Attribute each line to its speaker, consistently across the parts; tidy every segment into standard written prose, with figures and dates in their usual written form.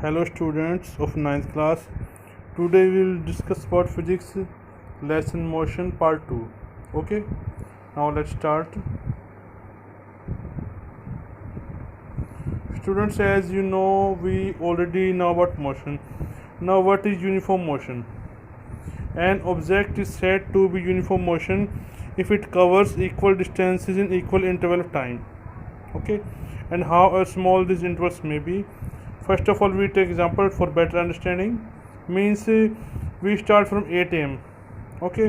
Speaker 1: Hello students of ninth class. Today we will discuss about physics lesson motion part 2. Okay, now let's start. Students, as you know, we already know about motion. Now what is uniform motion? An object is said to be uniform motion if it covers equal distances in equal interval of time. Okay, and how small these intervals may be. First of all, we take example for better understanding. Means we start from 8 am. Okay,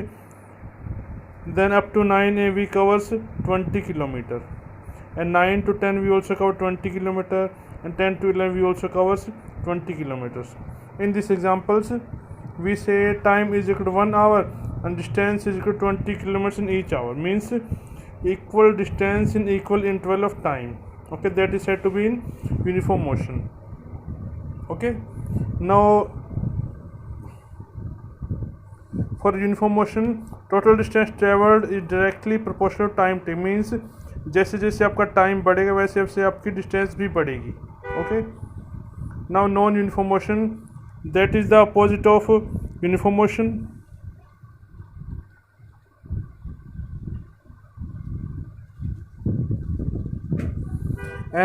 Speaker 1: then up to 9 am we covers 20 kilometer, and 9 to 10 we also cover 20 kilometer, and 10 to 11 we also covers 20 kilometers. In these examples, we say time is equal to 1 hour and distance is equal to 20 kilometers in each hour. Means equal distance in equal interval of time. Okay, that is said to be in uniform motion. Okay, now for uniform motion, total distance traveled is directly proportional to time taken. Means जैसे जैसे आपका time बढ़ेगा वैसे वैसे आपकी distance भी बढ़ेगी. Okay, now non uniform motion, that is the opposite of uniform motion.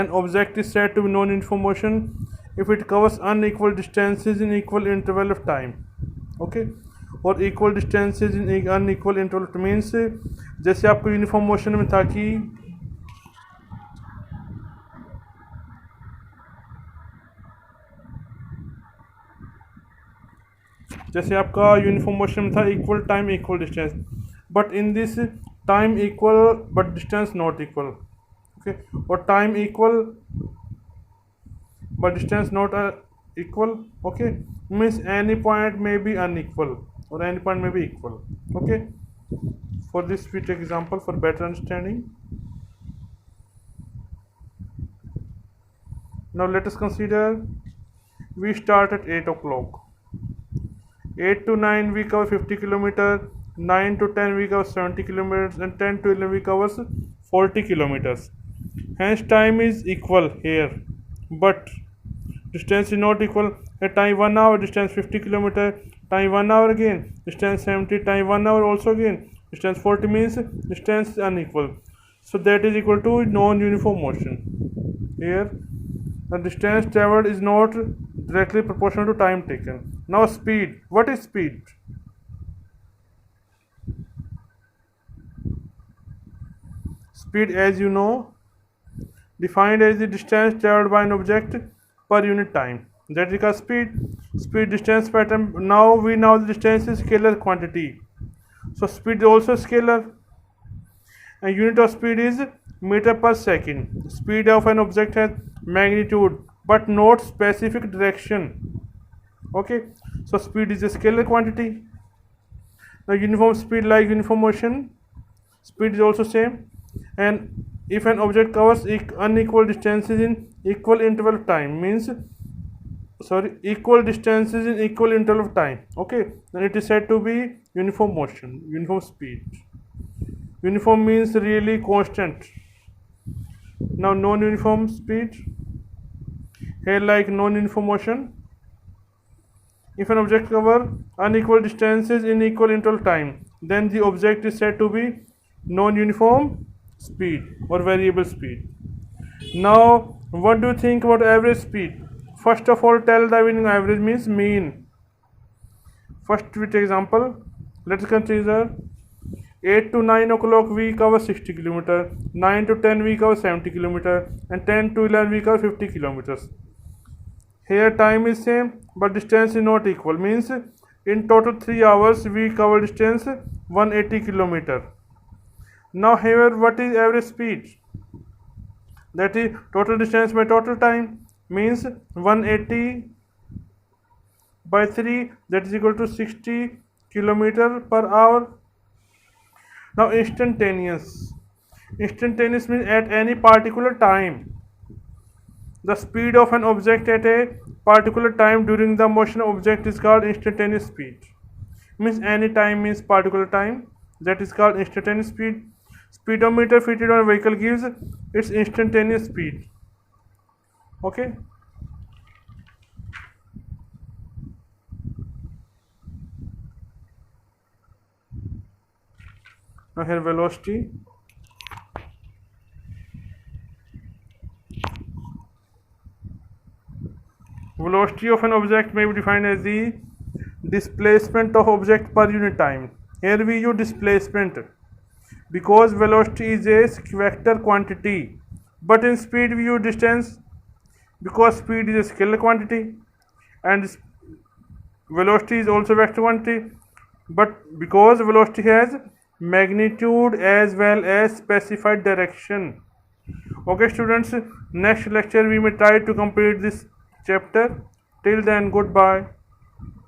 Speaker 1: An object is said to be non-uniform motion if it covers unequal distances in equal interval of time. Okay, और equal distances in unequal interval of time means जैसे आपको uniform motion में था कि जैसे आपका uniform motion में था equal time equal distance, but in this time equal but distance not equal. Okay, और time equal but distance not equal. Okay, means any point may be unequal or any point may be equal. Okay, for this we take example for better understanding. Now let us consider we start at 8 o'clock. 8 to 9 we cover 50 kilometers, 9 to 10 we cover 70 kilometers, and 10 to 11 we covers 40 kilometers. Hence time is equal here, but distance is not equal. At time 1 hour, distance 50 kilometer, time 1 hour again, distance 70, time 1 hour also again, distance 40 means distance is unequal. So that is equal to non-uniform motion. Here the distance traveled is not directly proportional to time taken. Now speed. What is speed? Speed, as you know, defined as the distance traveled by an object per unit time. That is called speed. Speed distance per time. Now we know the distance is scalar quantity. So speed is also scalar. And unit of speed is meter per second. Speed of an object has magnitude but not specific direction. Okay. So speed is a scalar quantity. Now uniform speed, like uniform motion, speed is also same. And if an object covers unequal distances in equal interval of time, means equal distances in equal interval of time, okay, then it is said to be uniform motion, uniform speed. Uniform means really constant. Now non-uniform speed, here like non-uniform motion, if an object covers unequal distances in equal interval of time, then the object is said to be non-uniform speed or variable speed. Now what do you think about average speed? First of all, tell the meaning. Average means mean. First we take example. Let's consider 8 to 9 o'clock we cover 60 kilometers, 9 to 10 we cover 70 kilometers, and 10 to 11 we cover 50 kilometers. Here time is same but distance is not equal. Means in total 3 hours we cover distance 180 kilometers. Now here what is average speed? That is total distance by total time. Means 180 by 3, that is equal to 60 kilometer per hour. Now instantaneous. Instantaneous means at any particular time. The speed of an object at a particular time during the motion of object is called instantaneous speed. Means any time means particular time, that is called instantaneous speed. Speedometer fitted on a vehicle gives its instantaneous speed. Okay. Now here velocity. Velocity of an object may be defined as the displacement of object per unit time. Here we use displacement because velocity is a vector quantity, but in speed we use distance because speed is a scalar quantity and velocity is also vector quantity, but because velocity has magnitude as well as specified direction. Okay students, next lecture we may try to complete this chapter. Till then, goodbye.